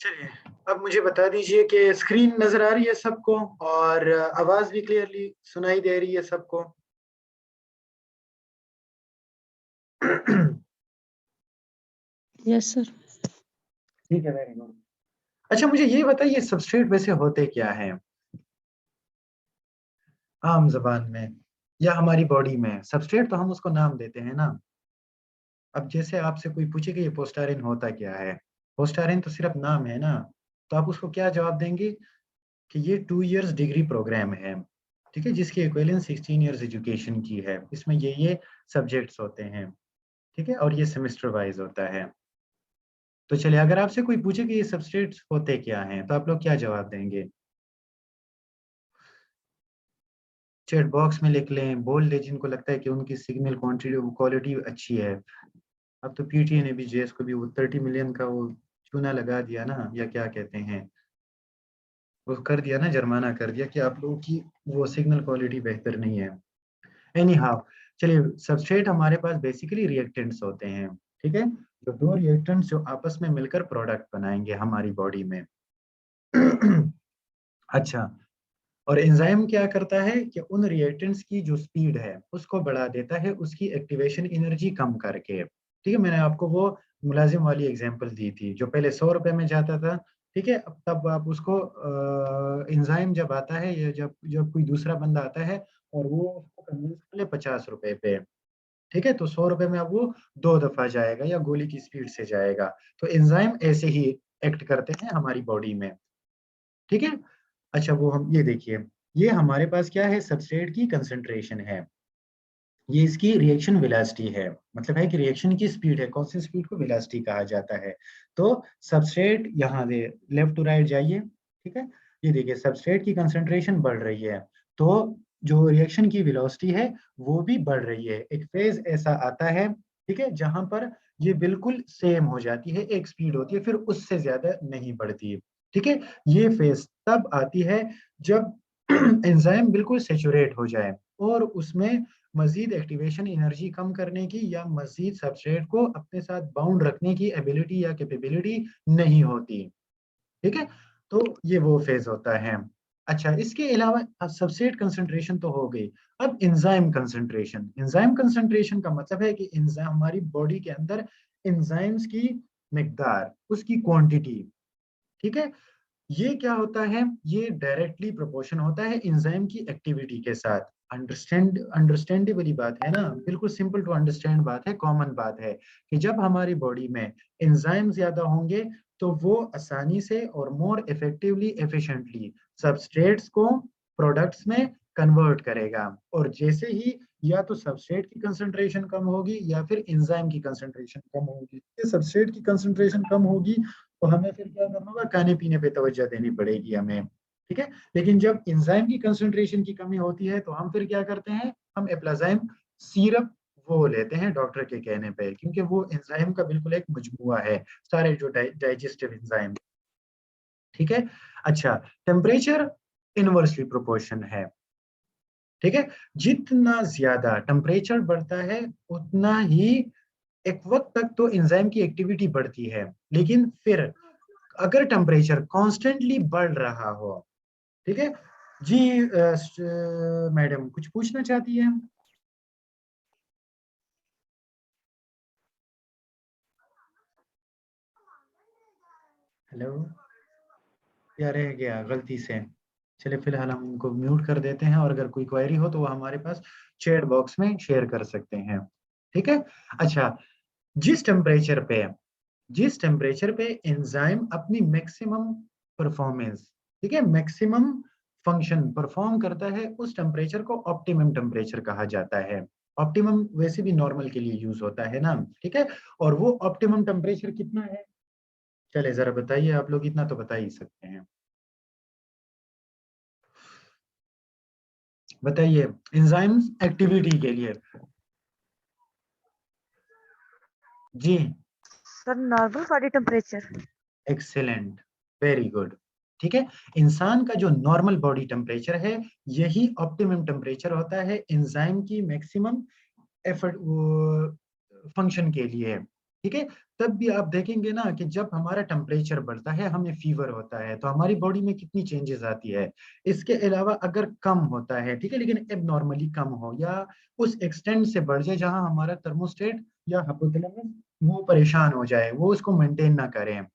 चलिए, अब मुझे बता दीजिए कि स्क्रीन नज़र आ रही है सबको और आवाज़ भी क्लियरली सुनाई दे रही है सबको? Yes sir. ठीक है, वेरी गुड। अच्छा मुझे ये बताइए सबस्ट्रेट वैसे होते क्या हैं? आम ज़बान में या हमारी बॉडी में? सबस्ट्रेट तो हम उसको नाम देते हैं ना। अब जैसे आपसे कोई पूछे कि ये पोस्टारिन होता क्या है? पोस्टारिन तो सिर्फ़ नाम है ना, तो आप उसको क्या जवाब देंगे कि ये 2 इयर्स डिग्री प्रोग्राम है, ठीक है? जिसकी इक्विवेलेंस 16 इयर्स एजुकेशन की है। इसमें ये सब्जेक्ट्स होते हैं, ठीक है? और ये सेमेस्टर वाइज़ होता है। तो चलिए अगर आपसे कोई पूछे कि ये सबस्ट्रेट्स होते क्या हैं, तो आप लोग क्या जवाब देंगे? चैट बॉक्स में लिख लें, बोल लें जिनको लगता है कि उनकी सिग्नल क्वालिटी अच्छी है। अब तो पीटीए ने भी जेएस को भी वो 30 मिलियन का वो चूना लगा दिया ना, या क्या कहते हैं, वो कर दिया ना, जुर्माना कर दिया कि आप लोगों की वो सिग्नल क्वालिटी बेहतर नहीं है। एनी हाउ, चलिए सबस्ट्रेट हमारे पास बेसिकली रिएक्टेंट्स होते हैं, ठीक है? जो 2 रिएक्टेंट्स जो आपस में मिलकर प्रोडक्ट बनाएँगे हमारी बॉडी में। अच्छा, और एंजाइम क्या करता है कि उन रिएक्टेंट्स की जो स्पीड है, उसको बढ़ा देता है उसकी एक्टिवेशन एनर्जी कम करके। ठीक है? मैंने आपको वो मुलाज़िम वाली एग्ज़ाम्पल दी थी, जो पहले ₹100 में जाता था, ठीक है? अब तब आप उसको एंजाइम जब आता है या जब जब कोई दूसरा बंदा आता है और वो उसको कन्विंस कर ले ₹50 पे, ठीक है? तो ₹100 में अब वो 2 दफ़ा जाएगा या गोली की स्पीड से जाएगा। तो एंजाइम ऐसे ही एक्ट करते हैं हमारी बॉडी में, ठीक है? अच्छा वो हम ये देखिए, ये हमारे पास क्या है, सबस्ट्रेट की कंसंट्रेशन है। ये इसकी रिएक्शन वेलोसिटी है, मतलब है कि रिएक्शन की स्पीड है, कौन सी स्पीड को वेलोसिटी कहा जाता है। तो सबस्ट्रेट यहाँ दे लेफ्ट टू राइट जाइए, ठीक है? ये देखिए सबस्ट्रेट की कंसंट्रेशन बढ़ रही है, तो जो रिएक्शन की वेलोसिटी है, वो भी बढ़ रही है। एक फेज़ ऐसा आता है, ठीक है? जहाँ पर ये बिल्कुल सेम हो जाती है, एक स्पीड होती है, फिर उससे ज़्यादा नहीं बढ़ती, ठीक है? ये फेज़ तब आती है जब एंजाइम बिल्कुल सैचुरेट हो जाए और उसमें मज़ीद एक्टिवेशन एनर्जी कम करने की या मज़ीद सबस्ट्रेट को अपने साथ बाउंड रखने की एबिलिटी या कैपेबिलिटी नहीं होती, ठीक है? तो ये वो फ़ेज़ होता है। अच्छा इसके अलावा सबस्ट्रेट कंसंट्रेशन तो हो गई, अब एंजाइम कंसंट्रेशन। एंजाइम कंसंट्रेशन का मतलब है कि एंजाइम हमारी बॉडी के अंदर एंजाइम्स की मिकदार, उसकी क्वांटिटी, ठीक है? ये क्या होता है, ये डायरेक्टली प्रोपोर्शन होता है एंजाइम की एक्टिविटी के साथ। अंडरस्टैंडेबली बात है ना, बिल्कुल सिंपल टू अंडरस्टैंड बात है, कॉमन बात है कि जब हमारी बॉडी में एंजाइम ज़्यादा होंगे, तो वो आसानी से और मोर इफेक्टिवली, एफिशिएंटली सबस्ट्रेट्स को प्रोडक्ट्स में कन्वर्ट करेगा। और जैसे ही या तो सबस्ट्रेट की कंसंट्रेशन कम होगी या फिर एंजाइम की कंसंट्रेशन कम होगी। ये सबस्ट्रेट की कंसंट्रेशन कम होगी तो हमें फिर क्या करना होगा, खाने-पीने पे तवज्जो देनी पड़ेगी हमें, ठीक है? लेकिन जब एंजाइम की कंसंट्रेशन की कमी होती है, तो हम फिर क्या करते हैं, हम एप्लाज़ाइम सिरप वो लेते हैं डॉक्टर के कहने पे, क्योंकि वो एंजाइम का बिल्कुल एक मजमूआ है, सारे जो डाइजेस्टिव एंजाइम, ठीक है? अच्छा, टेम्परेचर इनवर्सली प्रोपोर्शन है, ठीक है? जितना ज़्यादा टेम्परेचर बढ़ता है, उतना ही एक वक़्त तक तो एंजाइम की एक्टिविटी बढ़ती है, लेकिन फिर अगर टेम्परेचर कॉन्स्टेंटली बढ़ रहा हो, ठीक है? जी मैडम कुछ पूछना चाहती हैं? हेलो? या रह गया गलती से? चलिए फिलहाल हम उनको म्यूट कर देते हैं और अगर कोई क्वेरी हो तो वो हमारे पास चैट बॉक्स में शेयर कर सकते हैं, ठीक है? अच्छा, जिस टेम्परेचर पे जिस टेम्परेचर पे एंजाइम अपनी मैक्सिमम परफॉर्मेंस, ठीक है, मैक्सिमम फंक्शन परफॉर्म करता है, उस टेम्परेचर को ऑप्टिमम टेम्परेचर कहा जाता है। ऑप्टिमम वैसे भी नॉर्मल के लिए यूज होता है ना, ठीक है? और वो ऑप्टिमम टेम्परेचर कितना है, चले जरा बताइए, आप लोग इतना तो बता ही सकते हैं, बताइए एंजाइम्स एक्टिविटी के लिए। जी, sir normal body temperature. Excellent, very good, ठीक है? इंसान का जो नॉर्मल बॉडी टेम्परेचर है, यही ऑप्टिमम टेम्परेचर होता है एंजाइम की मैक्सिमम एफर्ट वो फंक्शन के लिए, ठीक है। तब भी आप देखेंगे ना कि जब हमारा टेम्परेचर बढ़ता है, हमें फीवर होता है, तो हमारी बॉडी में कितनी चेंजेस आती है। इसके अलावा अगर कम होता है, ठीक है, लेकिन अब नॉर्मली कम हो या उस एक्सटेंड से बढ़ जाए जहां हमारा थर्मोस्टेट या हाइपोथैलेमस वो परेशान हो जाए, वो उसको मेंटेन ना करें,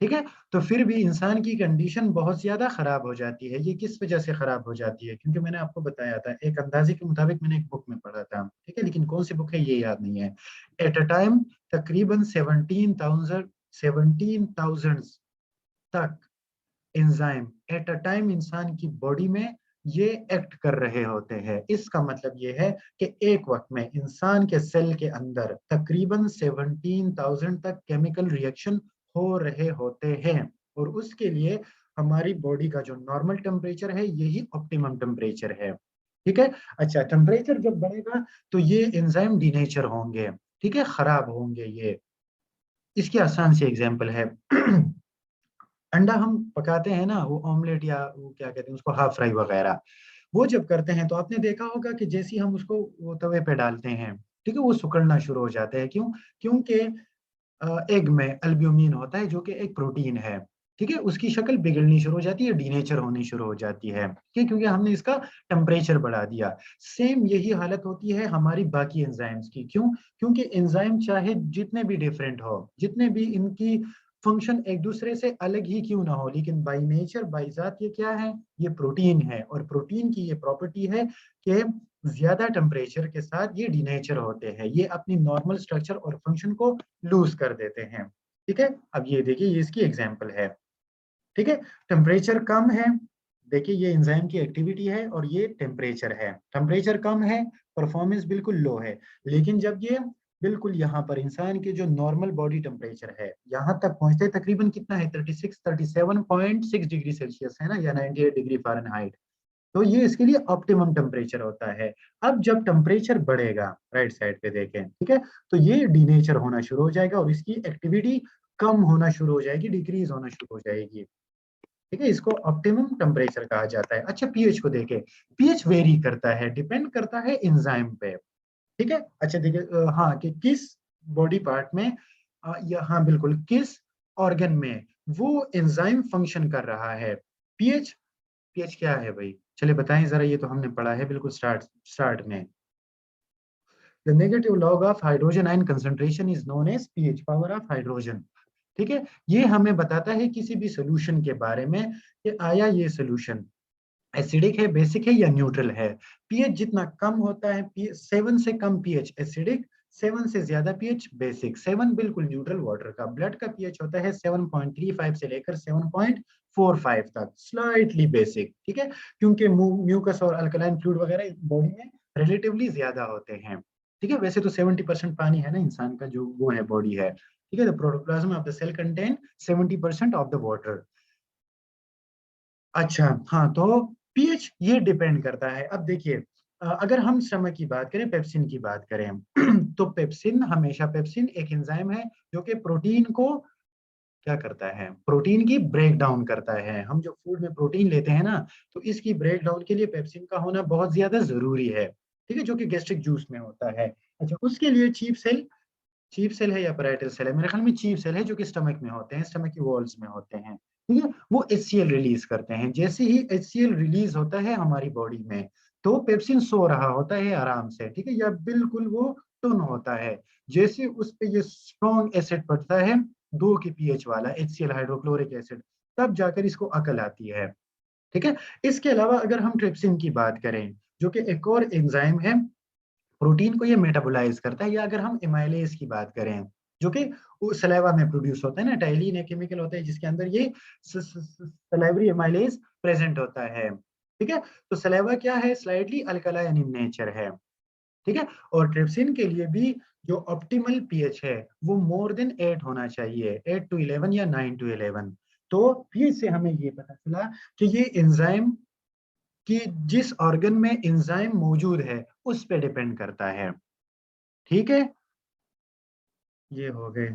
ठीक है, तो फिर भी इंसान की कंडीशन बहुत ज्यादा खराब हो जाती है। ये किस वजह से खराब हो जाती है? क्योंकि मैंने आपको बताया था एक अंदाजे के मुताबिक, मैंने एक बुक में पढ़ा था, ठीक है, लेकिन कौन सी बुक है ये याद नहीं है। एट अ टाइम तकरीबन 17,000 तक एंजाइम एट अ टाइम इंसान की बॉडी में ये एक्ट कर रहे होते हैं। इसका मतलब ये है कि एक वक्त में इंसान के सेल के अंदर तकरीबन 17,000 तक केमिकल रिएक्शन हो रहे होते हैं, और उसके लिए हमारी बॉडी का जो नॉर्मल टेम्परेचर है यही ऑप्टिमम टेम्परेचर है, ठीक है। अच्छा, टेम्परेचर जब बढ़ेगा तो ये एंजाइम डीनेचर होंगे, ठीक है, खराब होंगे ये। इसकी आसान सी एग्जांपल है अंडा हम पकाते हैं ना, वो ऑमलेट या वो क्या कहते हैं उसको, हाफ फ्राई वगैरह, वो जब करते हैं तो आपने देखा होगा कि जैसे ही हम उसको वो तवे पे डालते हैं, ठीक है, वो सिकुड़ना शुरू हो जाते हैं। क्यों? क्योंकि एग में अल्ब्यूमिन होता है जो कि एक प्रोटीन है, ठीक है, उसकी शक्ल बिगड़नी शुरू हो जाती है, डीनेचर होनी शुरू हो जाती है, ठीक है, क्योंकि हमने इसका टेम्परेचर बढ़ा दिया। सेम यही हालत होती है हमारी बाकी एंजाइम्स की। क्यों? क्योंकि एंजाइम चाहे जितने भी डिफरेंट हो, जितने भी इनकी फंक्शन एक दूसरे से अलग ही क्यों ना हो, लेकिन बाई नेचर, बाई जात ये क्या है? ये प्रोटीन है, और प्रोटीन की ये प्रॉपर्टी है कि ज्यादा टेम्परेचर के साथ ये डीनेचर होते हैं, ये अपनी नॉर्मल स्ट्रक्चर और फंक्शन को लूज कर देते हैं, ठीक है। अब ये देखिए, ये इसकी एग्जांपल है, ठीक है। टेम्परेचर कम है, देखिए ये एंजाइम की एक्टिविटी है और ये टेम्परेचर है। टेम्परेचर कम है, परफॉर्मेंस बिल्कुल लो है, लेकिन जब ये बिल्कुल यहाँ पर इंसान के जो नॉर्मल बॉडी टेम्परेचर है यहाँ तक पहुंचते हैं, तकरीबन कितना है, 37.6 डिग्री सेल्सियस है ना, या 98 डिग्री फ़ारेनहाइट, तो ये इसके लिए ऑप्टिमम टेम्परेचर होता है। अब जब टेम्परेचर बढ़ेगा, राइट साइड पे देखें, ठीक है, तो ये डीनेचर होना शुरू हो जाएगा और इसकी एक्टिविटी कम होना शुरू हो जाएगी, डिक्रीज होना शुरू हो जाएगी, ठीक है। इसको ऑप्टिमम टेम्परेचर कहा जाता है। अच्छा, पीएच को देखें, पीएच वेरी करता है, डिपेंड करता है एंजाइम पे, ठीक है। अच्छा देखिए, हाँ, कि किस बॉडी पार्ट में, या हाँ बिल्कुल, किस ऑर्गन में वो एंजाइम फंक्शन कर रहा है। पीएच, पीएच क्या है भाई? चलिए बताएं जरा, ये तो हमने पढ़ा है बिल्कुल स्टार्ट स्टार्ट में। The negative log of hydrogen ion concentration is known as pH, power of hydrogen, ठीक है। ये हमें बताता है किसी भी सोल्यूशन के बारे में कि आया ये सोल्यूशन एसिडिक है, बेसिक है या न्यूट्रल है। पीएच जितना कम होता है, 7 से कम पीएच एसिडिक, 7 से ज्यादा पीएच बेसिक। 7 बिल्कुल न्यूट्रल वाटर का। ब्लड का पीएच होता है 7.35 से लेकर 7.45 तक, स्लाइटली बेसिक, ठीक है, क्योंकि म्यूकस और अल्कलाइन फ्लूइड वगैरह बॉडी में रिलेटिवली ज्यादा होते हैं, ठीक है। वैसे तो 70% पानी है ना इंसान का, जो वो है बॉडी है, ठीक है। The protoplasm of the cell contain 70% of the water. अच्छा, हाँ, तो पीएच ये डिपेंड करता है। अब देखिए, अगर हम स्टमक की बात करें, पेप्सिन की बात करें तो पेप्सिन, हमेशा पेप्सिन एक एंजाइम है जो कि प्रोटीन को क्या करता है, प्रोटीन की ब्रेक डाउन करता है। हम जो फूड में प्रोटीन लेते हैं ना, तो इसकी ब्रेक डाउन के लिए पेप्सिन का होना बहुत ज्यादा जरूरी है, ठीक है, जो कि गैस्ट्रिक जूस में होता है। अच्छा, उसके लिए चीफ सेल है या पैराइटल सेल है, मेरे ख्याल में चीफ सेल है, जो कि स्टमक में होते हैं, स्टमक की वॉल्स में होते हैं, ठीक है। वो एचसीएल रिलीज करते हैं। जैसे ही एचसीएल रिलीज होता है हमारी बॉडी में, तो पेप्सिन सो रहा होता है आराम से, ठीक है, या बिल्कुल वो टुन होता है। जैसे उस पे ये स्ट्रॉन्ग एसिड पड़ता है, 2 की पीएच वाला एचसीएल हाइड्रोक्लोरिक एसिड, तब जाकर इसको अकल आती है, ठीक है। इसके अलावा अगर हम ट्रिप्सिन की बात करें, जो कि एक और एंजाइम है, प्रोटीन को ये मेटाबोलाइज करता है, या अगर हम एमाइलेज की बात करें, जो कि सलाइवा में प्रोड्यूस होता है ना, टाइलिन एक केमिकल होता है जिसके अंदर ये सलाइवरी एमाइलेज प्रेजेंट होता है, ठीक है। तो सलाइवा क्या है, स्लाइटली अल्कलाइन इन नेचर है, ठीक है। और ट्रिप्सिन के लिए भी जो ऑप्टिमल पीएच है वो मोर देन 8 होना चाहिए, 8 to 11 या 9 to 11। तो पीएच से हमें ये पता चला कि ये एंजाइम कि जिस ऑर्गन में एंजाइम मौजूद है उस पे डिपेंड करता है, ठीक है। ये हो गए।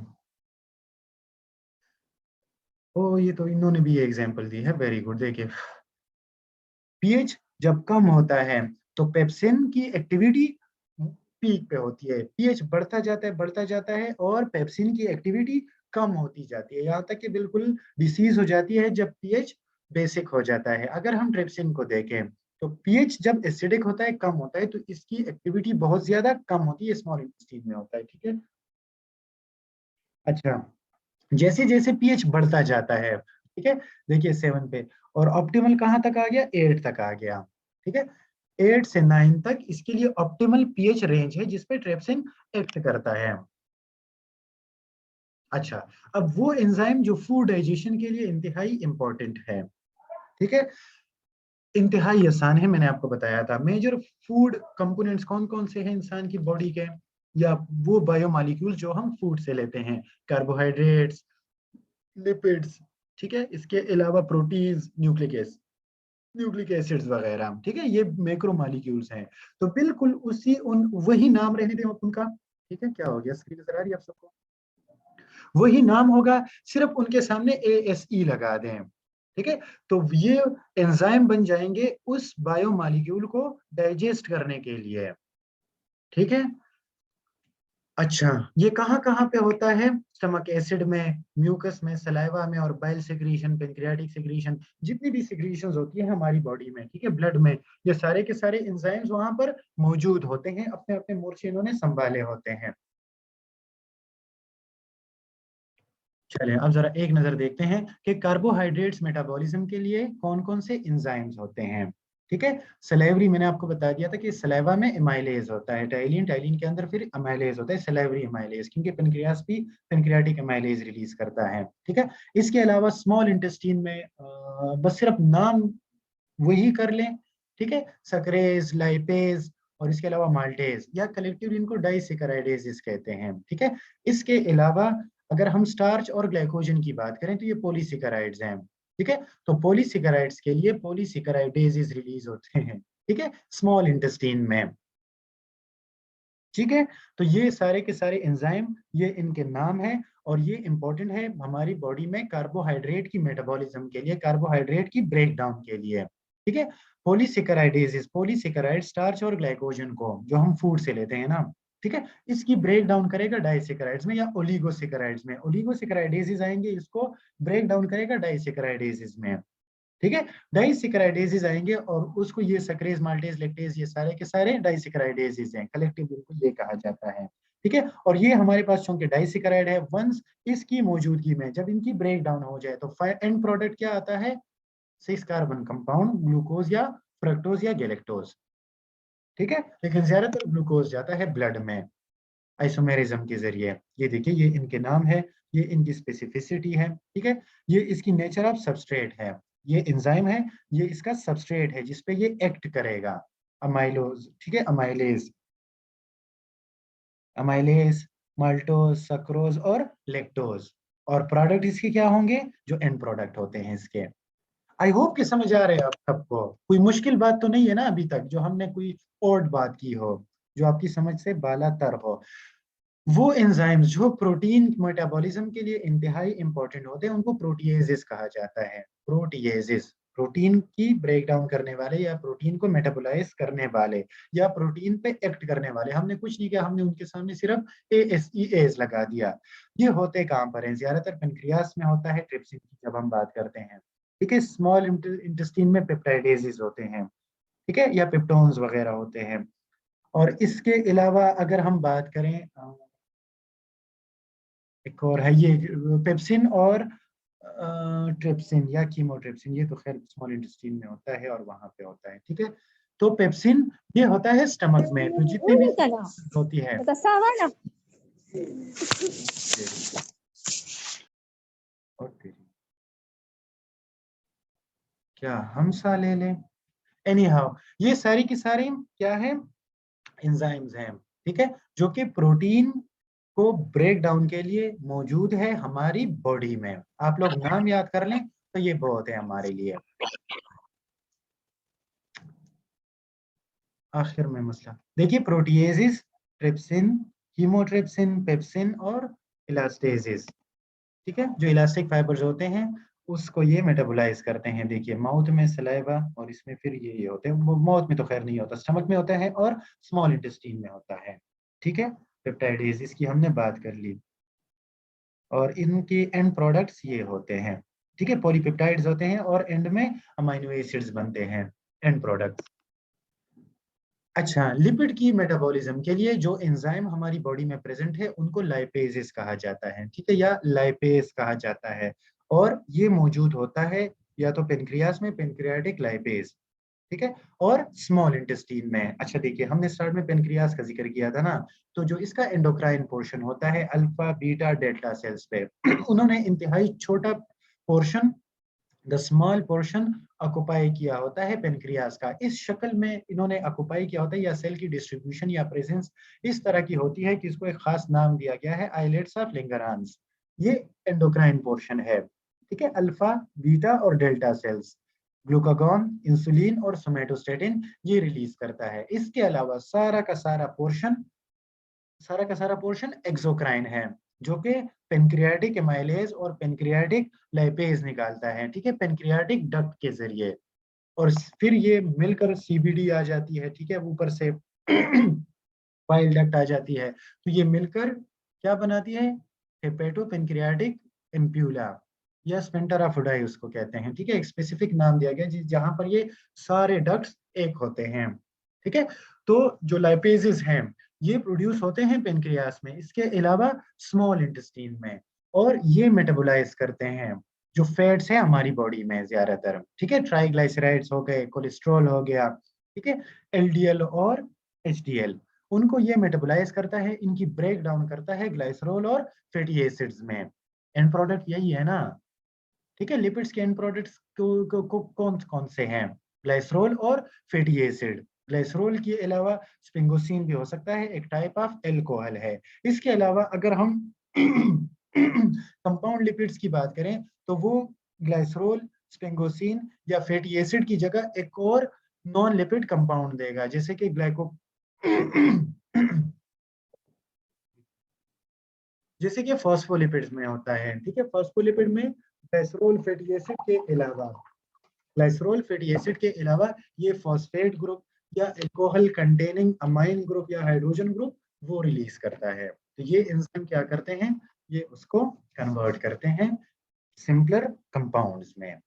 ओ, ये तो इन्होंने भी एग्जांपल दी है, वेरी गुड। देखिए, पीएच जब कम होता है तो पेप्सिन की एक्टिविटी पीक पे होती है, पीएच बढ़ता जाता है और पेप्सिन की एक्टिविटी कम होती जाती है, यहाँ तक कि बिल्कुल डिसीज हो जाती है जब पीएच बेसिक हो जाता है। अगर हम ट्रिप्सिन को देखें तो पीएच जब एसिडिक होता है, कम होता है, तो इसकी एक्टिविटी बहुत ज्यादा कम होती है, स्मॉल इंटेस्टाइन में होता है। ठीक है, अच्छा, जैसे जैसे पीएच बढ़ता जाता है, ठीक है, देखिए 7 पे, और ऑप्टिमल कहाँ तक आ गया, 8 तक आ गया। ठीक है, 8 से 9 तक इसके लिए ऑप्टिमल पीएच रेंज है जिसपे ट्रिप्सिन एक्ट करता है। अच्छा, अब वो एंजाइम जो फूड डाइजेशन के लिए इंतहाई इंपॉर्टेंट है, ठीक है, इंतहाई आसान है, मैंने आपको बताया था। मेजर फूड कंपोनेंट्स कौन कौन से हैं इंसान की बॉडी के, या वो बायोमॉलिक्यूल जो हम फूड से लेते हैं, कार्बोहाइड्रेट्स, लिपिड्स, ठीक है, इसके अलावा प्रोटीन्स, न्यूक्लिक एसिड्स वगैरह, ठीक है, ये मैक्रो मॉलिक्यूल्स हैं। तो बिल्कुल उसी उन वही नाम रहने दें उनका, ठीक है, क्या हो गया, स्क्रीन नजर आ रही है आप सबको, वही नाम होगा, सिर्फ उनके सामने ASE लगा दें, ठीक है, तो ये एंजाइम बन जाएंगे उस बायोमॉलिक्यूल को डाइजेस्ट करने के लिए। ठीक है, अच्छा, ये कहाँ कहाँ पे होता है, स्टमक एसिड में, म्यूकस में, सलाइवा में, और बाइल सेक्रीशन, पेनक्रियाटिक सेक्रीशन, जितनी भी सेक्रीशंस होती है हमारी बॉडी में, ठीक है, ब्लड में, ये सारे के सारे एंजाइम्स वहां पर मौजूद होते हैं, अपने अपने मोर्चे इन्होंने संभाले होते हैं। चलिए अब जरा एक नजर देखते हैं कि कार्बोहाइड्रेट्स मेटाबॉलिज्म के लिए कौन कौन से एंजाइम्स होते हैं। ठीक है, सलाइवरी मैंने आपको बता दिया था कि सलाइवा में एमाइलेज होता है, टाइलिन, टाइलिन के अंदर फिर अमाइलेज होता है, सलाइवरी अमाइलेज, क्योंकि पेनक्रियास भी पेनक्रियाटिक अमाइलेज रिलीज करता है। ठीक है, इसके अलावा स्मॉल इंटेस्टीन में बस सिर्फ नाम वही कर लें, ठीक है, सक्रेज, लाइपेज, और इसके अलावा माल्टेज, या कलेक्टिवली इनको डाइसेकेराइडेज कहते हैं। ठीक है, इसके अलावा अगर हम स्टार्च और ग्लाइकोजन की बात करें तो ये पॉलीसेकेराइड्स हैं। ठीक है, तो पॉलीसेकेराइड्स के लिए पॉलीसेकेराइडेज रिलीज होते हैं, ठीक है, स्मॉल इंटेस्टीन में। ठीक है, तो ये सारे के सारे एंजाइम, ये इनके नाम है, और ये इंपॉर्टेंट है हमारी बॉडी में कार्बोहाइड्रेट की मेटाबॉलिज्म के लिए, कार्बोहाइड्रेट की ब्रेक डाउन के लिए। ठीक है, पॉलीसेकेराइडेज, पॉलीसेकेराइड स्टार्च और ग्लाइकोजन को जो हम फूड से लेते हैं ना, ठीक है, इसकी ब्रेक डाउन करेगा डाइसेकेराइड्स में या ओलिगोसेकेराइड्स में, ओलिगोसेकेराइडेज आएंगे, इसको ब्रेक डाउन करेगा डाइसेकेराइडेज में। ठीक है, डाइसेकेराइडेज आएंगे और उसको ये सक्रेज, माल्टेज, लैक्टेज, ये सारे के सारे डाइसेकेराइडेज हैं, कलेक्टिव इनको ये कहा जाता है। ठीक है, और ये हमारे पास चूंकि डाइसेकेराइड है, वंस इसकी मौजूदगी में जब इनकी ब्रेक डाउन हो जाए तो एंड प्रोडक्ट क्या आता है, 6 कार्बन कंपाउंड, ग्लूकोज या फ्रक्टोज या गैलेक्टोज। ठीक है, लेकिन ज्यादातर ग्लूकोज जाता है ब्लड में आइसोमेरिज्म के जरिए। ये देखिए, ये इनके नाम है, ये इनकी स्पेसिफिसिटी है। ठीक है, ये इसकी नेचर ऑफ सबस्ट्रेट है, ये एंजाइम है, ये इसका सबस्ट्रेट है जिसपे ये एक्ट करेगा, अमाइलोज, ठीक है, अमाइलेज, अमाइलेज, माल्टोज, सक्रोज और लेक्टोज, और प्रोडक्ट इसके क्या होंगे, जो एंड प्रोडक्ट होते हैं इसके। आई होप कि समझ आ रहे हैं आप सबको, कोई मुश्किल बात तो नहीं है ना अभी तक, जो हमने कोई और बात की हो, जो आपकी समझ से बालातर हो। वो एंजाइम्स जो प्रोटीन मेटाबॉलिज्म के लिए इंतहाई इंपॉर्टेंट होते हैं उनको प्रोटीएजेस कहा जाता है, प्रोटीएजेस, प्रोटीन की ब्रेक डाउन करने वाले, या प्रोटीन को मेटाबोलाइज करने वाले, या प्रोटीन पे एक्ट करने वाले। हमने कुछ नहीं किया, हमने उनके सामने सिर्फ ASEAs लगा दिया। ये होते कहाँ पर हैं, ज्यादातर पेनक्रियास में होता है, ट्रिप्सिन की जब हम बात करते हैं। ठीक है, स्मॉल इंटेस्टीन में पेप्टाइडेजेस होते हैं, ठीक है, या पेप्टोन्स वगैरह होते हैं। और इसके अलावा अगर हम बात करें, एक और है ये पेप्सिन और ट्रिप्सिन या कीमोट्रिप्सिन, ये तो खैर स्मॉल इंटेस्टाइन में होता है और वहां पे होता है। ठीक है, तो पेप्सिन ये होता है स्टमक में, तो जितने भी secretions होती है, और तेरी क्या हम सा ले लें, एनी हाउ, ये सारी की सारी क्या है, एंजाइम्स हैं, ठीक है, जो कि प्रोटीन को ब्रेक डाउन के लिए मौजूद है हमारी बॉडी में। आप लोग नाम याद कर लें तो ये बहुत है हमारे लिए। आखिर में मसला देखिए, प्रोटीएजेस, ट्रिप्सिन, हीमोट्रिप्सिन, पेप्सिन और इलास्टेजेस, ठीक है, जो इलास्टिक फाइबर्स होते हैं उसको ये मेटाबोलाइज करते हैं। देखिए, माउथ में सलाइवा, और इसमें फिर ये होते हैं, माउथ में तो खैर नहीं होता, स्टमक में होता है और स्मॉल इंटेस्टीन में होता है। ठीक है, पेप्टाइडेज इसकी हमने बात कर ली, और इनके एंड प्रोडक्ट्स ये होते हैं। ठीक है, पॉलीपेप्टाइड्स होते हैं और एंड में अमीनो एसिड्स बनते हैं, एंड प्रोडक्ट्स। अच्छा, लिपिड की मेटाबॉलिज्म के लिए जो एंजाइम हमारी बॉडी में प्रेजेंट है उनको लाइपेजेस कहा जाता है, ठीक है, या लाइपेज कहा जाता है। और ये मौजूद होता है या तो पेनक्रियास में, पेनक्रियाटिक लाइपेज, ठीक है, और स्मॉल इंटेस्टीन में। अच्छा देखिए, हमने स्टार्ट में पेनक्रियास का जिक्र किया था ना, तो जो इसका एंडोक्राइन पोर्शन होता है अल्फा बीटा डेल्टा सेल्स पे उन्होंने इंतहाई छोटा portion, the small portion occupy किया होता है पेनक्रियास का। इस शक्ल में इन्होंने ऑक्युपाई किया होता है, या सेल की डिस्ट्रीब्यूशन या प्रेजेंस इस तरह की होती है कि इसको एक खास नाम दिया गया है, आइलेट्स ऑफ लिंगरहांस। ये एंडोक्राइन पोर्शन है, ठीक है, अल्फा बीटा और डेल्टा सेल्स ग्लूकागॉन, इंसुलिन और सोमेटोस्टेटिन ये रिलीज करता है। इसके अलावा सारा का सारा पोर्शन एक्सोक्राइन है, जो कि पेनक्रियाटिक एमाइलेज और पेनक्रियाटिक लाइपेज निकालता है, ठीक है, पेनक्रियाटिक डक्ट के जरिए। और फिर ये मिलकर सीबीडी आ जाती है, ठीक है, ऊपर से पाइल डक्ट आ जाती है, तो ये मिलकर क्या बनाती है, हेपेटो पेनक्रियाटिक एम्प्यूला या स्पेंटर ऑफ उडाई उसको कहते हैं, ठीक है, एक स्पेसिफिक नाम दिया गया जहां पर ये सारे डक्ट्स एक होते हैं, ठीक है। तो जो लाइपेजेस हैं ये प्रोड्यूस होते हैं पेनक्रियास में, इसके अलावा स्मॉल इंटेस्टीन में, और ये मेटाबोलाइज करते हैं जो फैट्स है हमारी बॉडी में ज्यादातर, ठीक है, ट्राइग्लाइसराइड्स हो गए, कोलेस्ट्रॉल हो गया, ठीक है, एलडीएल और एचडीएल, उनको ये मेटाबोलाइज करता है, इनकी ब्रेक डाउन करता है ग्लाइसरोल और फैटी एसिड्स में। एंड प्रोडक्ट यही है ना, ठीक है, लिपिड्स के एंड प्रोडक्ट्स कौन कौन से हैं, ग्लाइसरोल और फैटी एसिड। ग्लाइसरोल के अलावा स्पिंगोसिन भी हो सकता है, एक टाइप ऑफ एल्कोहल है। इसके अलावा अगर हम कंपाउंड लिपिड्स की बात करें तो वो ग्लाइसरोल, स्पिंगोसिन या फैटी एसिड की जगह एक और नॉन लिपिड कंपाउंड देगा, जैसे कि ग्लाइको जैसे कि फॉस्फोलिपिड्स में होता है, ठीक है, फॉस्फोलिपिड में ग्लाइसरोल फैटी एसिड के अलावा ये फॉस्फेट ग्रुप या अल्कोहल कंटेनिंग अमाइन ग्रुप या हाइड्रोजन ग्रुप वो रिलीज करता है। तो ये एंजाइम क्या करते हैं, ये उसको कन्वर्ट करते हैं सिंपलर कंपाउंड्स में।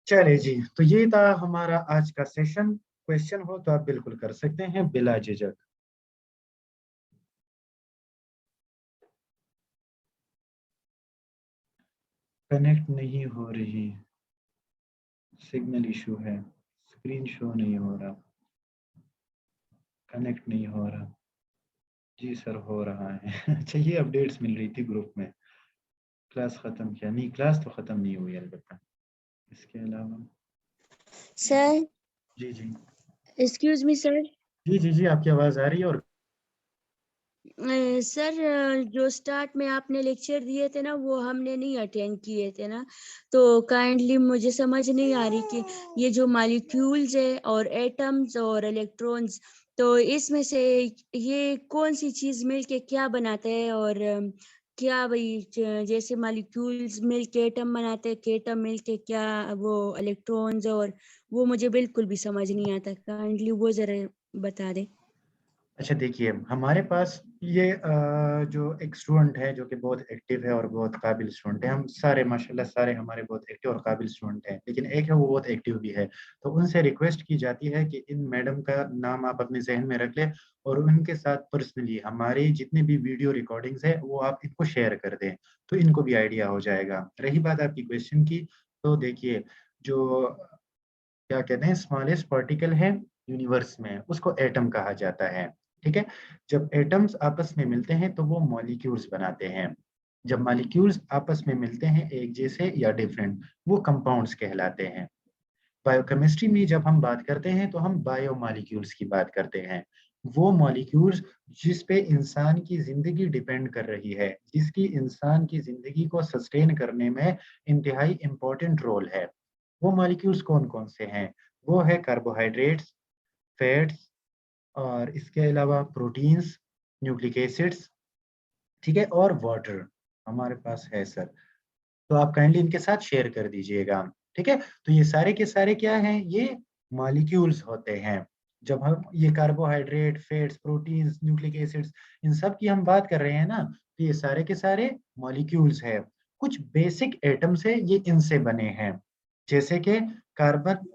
चले जी, तो ये था हमारा आज का सेशन। क्वेश्चन हो तो आप बिल्कुल कर सकते हैं बिला झिझक। कनेक्ट नहीं हो रही, सिग्नल इशू है, स्क्रीन शो नहीं हो रहा, कनेक्ट नहीं हो रहा। जी सर हो रहा है। अच्छा, ये अपडेट्स मिल रही थी ग्रुप में। क्लास खत्म किया नहीं, क्लास तो खत्म नहीं हुई अलबत्ता। इसके अलावा सर, जी जी एक्सक्यूज मी सर। जी जी जी आपकी आवाज आ रही है। और सर, जो स्टार्ट में आपने लेक्चर दिए थे ना वो हमने नहीं अटेंड किए थे ना, तो काइंडली मुझे समझ नहीं आ रही कि ये जो मॉलिक्यूल्स है और एटम्स और इलेक्ट्रॉन्स, तो इसमें से ये कौन सी चीज मिलके क्या बनाते हैं, और क्या भाई जैसे मॉलिक्यूल्स मिलके एटम बनाते हैं, के एटम मिलके क्या वो इलेक्ट्रॉन्स, और वो मुझे बिल्कुल भी समझ नहीं आता, काइंडली वो जरा बता दे। अच्छा देखिए, हमारे पास ये जो एक स्टूडेंट है जो कि बहुत एक्टिव है और बहुत काबिल स्टूडेंट है, हम सारे माशाल्लाह सारे हमारे बहुत एक्टिव और काबिल स्टूडेंट हैं, लेकिन एक है वो बहुत एक्टिव भी है। तो उनसे रिक्वेस्ट की जाती है कि इन मैडम का नाम आप अपने जहन में रख लें, और उनके साथ पर्सनली हमारी जितने भी वीडियो रिकॉर्डिंग्स है वो आप इनको शेयर कर दें, तो इनको भी आइडिया हो जाएगा। रही बात आपकी क्वेश्चन की, तो देखिए, जो क्या कहते हैं स्मॉलेस्ट पार्टिकल है यूनिवर्स में, उसको एटम कहा जाता है, ठीक है। जब एटम्स आपस में मिलते हैं तो वो मॉलिक्यूल्स बनाते हैं। जब मॉलिक्यूल्स आपस में मिलते हैं एक जैसे या डिफरेंट, वो कंपाउंड्स कहलाते हैं। बायोकेमिस्ट्री में जब हम बात करते हैं तो हम बायोमॉलिक्यूल्स की बात करते हैं। वो मॉलिक्यूल्स जिस पे इंसान की जिंदगी डिपेंड कर रही है, जिसकी इंसान की जिंदगी को सस्टेन करने में इंतहाई इंपॉर्टेंट रोल है, वो मॉलिक्यूल्स कौन कौन से हैं, वो है कार्बोहाइड्रेट्स, फैट्स, और इसके अलावा प्रोटीन्स, न्यूक्लिक एसिड्स, ठीक है, और वाटर हमारे पास है सर। तो आप काइंडली इनके साथ शेयर कर दीजिएगा, ठीक है। तो ये सारे के सारे क्या हैं, ये मॉलिक्यूल्स होते हैं जब हम ये carbohydrate, fats, proteins, nucleic acids, इन सब की हम बात कर रहे हैं ना, तो ये सारे के सारे मॉलिक्यूल्स है। कुछ बेसिक एटम्स है ये इनसे बने हैं, जैसे कि carbon,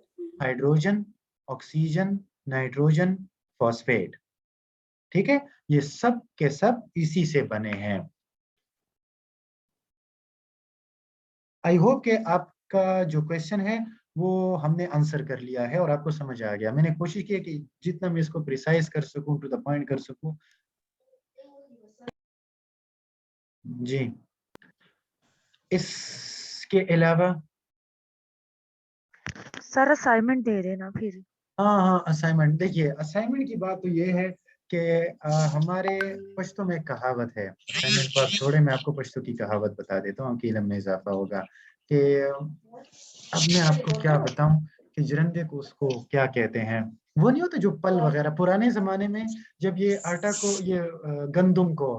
hydrogen, oxygen, nitrogen, phosphate. ठीक है, ये सब के सब इसी से बने हैं। आई होप कि आपका जो क्वेश्चन है वो हमने आंसर कर लिया है और आपको समझ आ गया। मैंने कोशिश की है कि जितना मैं इसको प्रिसाइज कर सकूं, टू द पॉइंट कर सकूं। जी, इसके अलावा सर असाइनमेंट दे देना फिर। हाँ हाँ, असाइनमेंट देखिए, असाइनमेंट की बात तो ये है कि हमारे पश्तो में एक कहावत है। असाइनमेंट को आप छोड़े, मैं आपको पश्तो की कहावत बता देता हूँ कि इल्म में इजाफा होगा। कि अब मैं आपको क्या बताऊं कि जिरंदे को उसको क्या कहते हैं, वो नहीं होता जो पल वगैरह, पुराने जमाने में जब ये आटा को, ये गंदुम को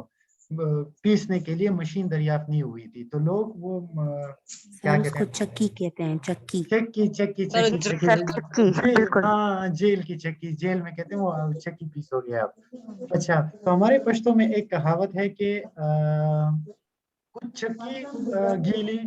पीसने के लिए मशीन दरियाफ्त नहीं हुई थी, तो लोग वो क्या सर कहते उसको हैं, चक्की कहते हैं, चक्की। चक्की चक्की चक्की चक्की सर चक्की, जेल, बिल्कुल। हाँ जेल की चक्की, जेल में कहते हैं वो चक्की पीसोगे आप। अच्छा, तो हमारे पश्तो में एक कहावत है कि कुछ चक्की गीली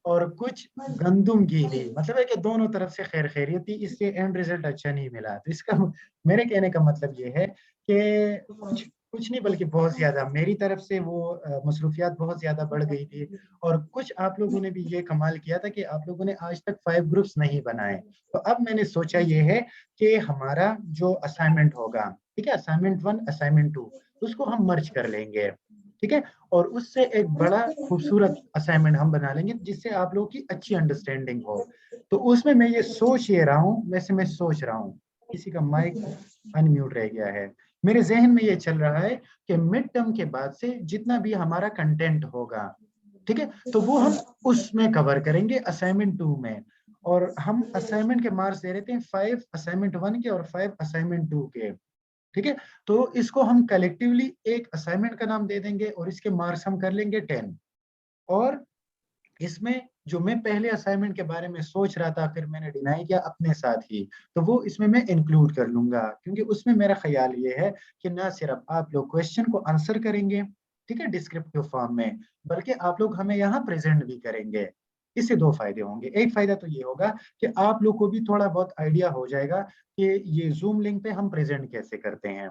और कुछ गंदुम गीली, मतलब है कि दोनों तरफ से खैर खैरियत थी, इसलिए एंड रिजल्ट अच्छा नहीं मिला। तो इसका मेरे कहने का मतलब ये है कि कुछ कुछ नहीं बल्कि बहुत ज्यादा मेरी तरफ से वो मसरूफियात बहुत ज्यादा बढ़ गई थी। और कुछ आप लोगों ने भी ये कमाल किया था कि आप लोगों ने आज तक 5 ग्रुप्स नहीं बनाए। तो अब मैंने सोचा ये है कि हमारा जो असाइनमेंट होगा, ठीक है, असाइनमेंट 1, असाइनमेंट 2, उसको हम मर्ज कर लेंगे। ठीक है, और उससे एक बड़ा खूबसूरत असाइनमेंट हम बना लेंगे जिससे आप लोगों की अच्छी अंडरस्टैंडिंग हो। तो उसमें मैं ये सोच ये रहा हूँ, वैसे मैं सोच रहा हूँ, किसी का माइक अनम्यूट रह गया है। मेरे जहन में ये चल रहा है कि मिड टर्म के बाद से जितना भी हमारा कंटेंट होगा, ठीक है, तो वो हम उसमें कवर करेंगे असाइनमेंट 2 में। और हम असाइनमेंट के मार्क्स दे रहे थे 5 असाइनमेंट 1 के और 5 असाइनमेंट 2 के। ठीक है, तो इसको हम कलेक्टिवली एक असाइनमेंट का नाम दे देंगे और इसके मार्क्स हम कर लेंगे 10। और इसमें जो मैं पहले असाइनमेंट के बारे में सोच रहा था, फिर मैंने डिनाई किया अपने साथ ही, तो वो इसमें मैं इंक्लूड कर लूंगा, क्योंकि उसमें मेरा ख्याल ये है कि ना सिर्फ आप लोग क्वेश्चन को आंसर करेंगे, ठीक है, डिस्क्रिप्टिव फॉर्म में, बल्कि आप लोग हमें यहाँ प्रेजेंट भी करेंगे। इससे दो फायदे होंगे। एक फायदा तो ये होगा कि आप लोग को भी थोड़ा बहुत आइडिया हो जाएगा कि ये जूम लिंक पे हम प्रेजेंट कैसे करते हैं।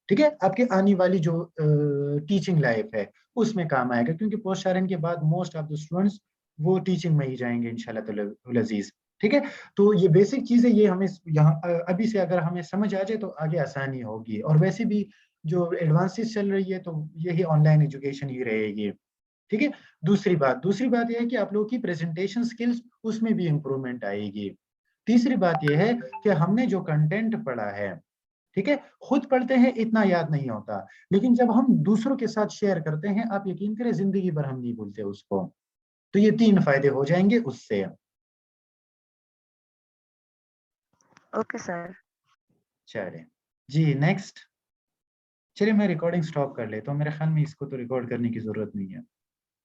ठीक है, आपके आने वाली जो टीचिंग लाइफ है उसमें काम आएगा, क्योंकि पोस्ट आरएन के बाद मोस्ट ऑफ द स्टूडेंट्स वो टीचिंग में ही जाएंगे इंशाल्लाह ताला अजीज। ठीक है, तो ये बेसिक चीजें ये हमें यहाँ अभी से अगर हमें समझ आ जाए तो आगे आसानी होगी। और वैसे भी जो एडवांसेस चल रही है तो यही ऑनलाइन एजुकेशन ही रहेगी। ठीक है, दूसरी बात यह है कि आप लोगों की प्रेजेंटेशन स्किल्स उसमें भी इंप्रूवमेंट आएगी। तीसरी बात यह है कि हमने जो कंटेंट पढ़ा है, ठीक है, खुद पढ़ते हैं इतना याद नहीं होता, लेकिन जब हम दूसरों के साथ शेयर करते हैं, आप यकीन करें जिंदगी भर हम नहीं भूलते उसको। तो ये 3 फायदे हो जाएंगे उससे। Okay sir. चलिए जी, नेक्स्ट। चलिए मैं रिकॉर्डिंग स्टॉप कर लेता हूँ, मेरे ख्याल में इसको तो रिकॉर्ड करने की जरूरत नहीं है।